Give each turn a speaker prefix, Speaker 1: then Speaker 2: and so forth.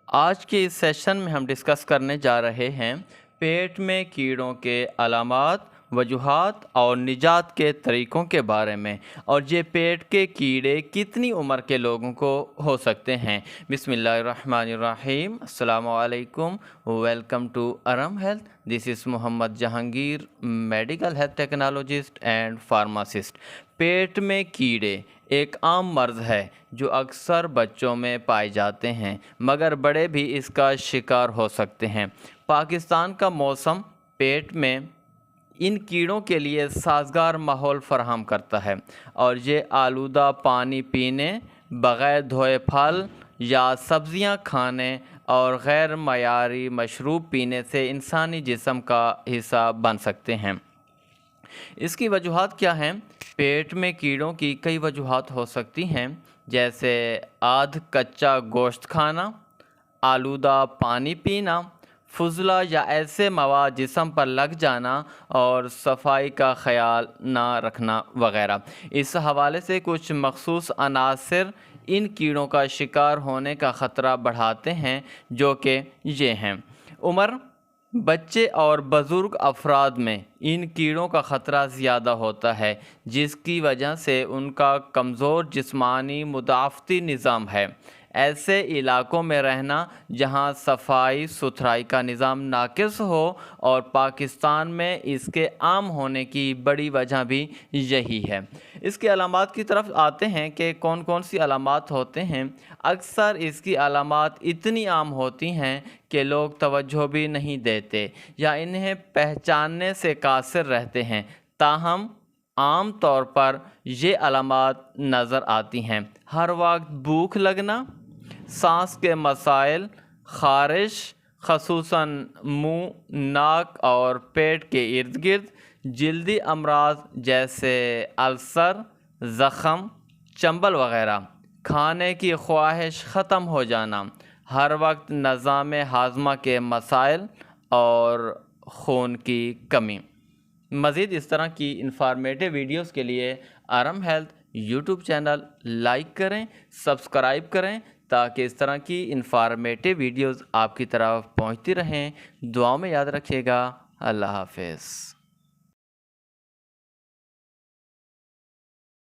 Speaker 1: آج کے اس سیشن میں ہم ڈسکس کرنے جا رہے ہیں پیٹ میں کیڑوں کے علامات، وجوہات اور نجات کے طریقوں کے بارے میں، اور یہ پیٹ کے کیڑے کتنی عمر کے لوگوں کو ہو سکتے ہیں۔ بسم اللہ الرحمن الرحیم۔ السلام علیکم، welcome to Iram health. This is Muhammad Jahangir, medical health technologist and pharmacist. پیٹ میں کیڑے ایک عام مرض ہے جو اکثر بچوں میں پائے جاتے ہیں، مگر بڑے بھی اس کا شکار ہو سکتے ہیں۔ پاکستان کا موسم پیٹ میں ان کیڑوں کے لیے سازگار ماحول فراہم کرتا ہے، اور یہ آلودہ پانی پینے، بغیر دھوئے پھل یا سبزیاں کھانے اور غیر معیاری مشروب پینے سے انسانی جسم کا حصہ بن سکتے ہیں۔ اس کی وجوہات کیا ہیں؟ پیٹ میں کیڑوں کی کئی وجوہات ہو سکتی ہیں، جیسے آدھ کچا گوشت کھانا، آلودہ پانی پینا، فضلہ یا ایسے مواد جسم پر لگ جانا، اور صفائی کا خیال نہ رکھنا وغیرہ۔ اس حوالے سے کچھ مخصوص عناصر ان کیڑوں کا شکار ہونے کا خطرہ بڑھاتے ہیں، جو کہ یہ ہیں: عمر: بچے اور بزرگ افراد میں ان کیڑوں کا خطرہ زیادہ ہوتا ہے، جس کی وجہ سے ان کا کمزور جسمانی مدافعتی نظام ہے۔ ایسے علاقوں میں رہنا جہاں صفائی ستھرائی کا نظام ناقص ہو، اور پاکستان میں اس کے عام ہونے کی بڑی وجہ بھی یہی ہے۔ اس کی علامات کی طرف آتے ہیں کہ کون کون سی علامات ہوتے ہیں۔ اکثر اس کی علامات اتنی عام ہوتی ہیں کہ لوگ توجہ بھی نہیں دیتے یا انہیں پہچاننے سے قاصر رہتے ہیں، تاہم عام طور پر یہ علامات نظر آتی ہیں: ہر وقت بھوک لگنا، سانس کے مسائل، خارش خصوصاً منہ، ناک اور پیٹ کے ارد گرد، جلدی امراض جیسے السر، زخم، چنبل وغیرہ، کھانے کی خواہش ختم ہو جانا، ہر وقت نظام ہاضمہ کے مسائل اور خون کی کمی۔ مزید اس طرح کی انفارمیٹیو ویڈیوز کے لیے Iram health YouTube channel like کریں، سبسکرائب کریں، تاکہ اس طرح کی انفارمیٹیو ویڈیوز آپ کی طرف پہنچتی رہیں۔ دعاؤں میں یاد رکھیے گا۔ اللہ حافظ۔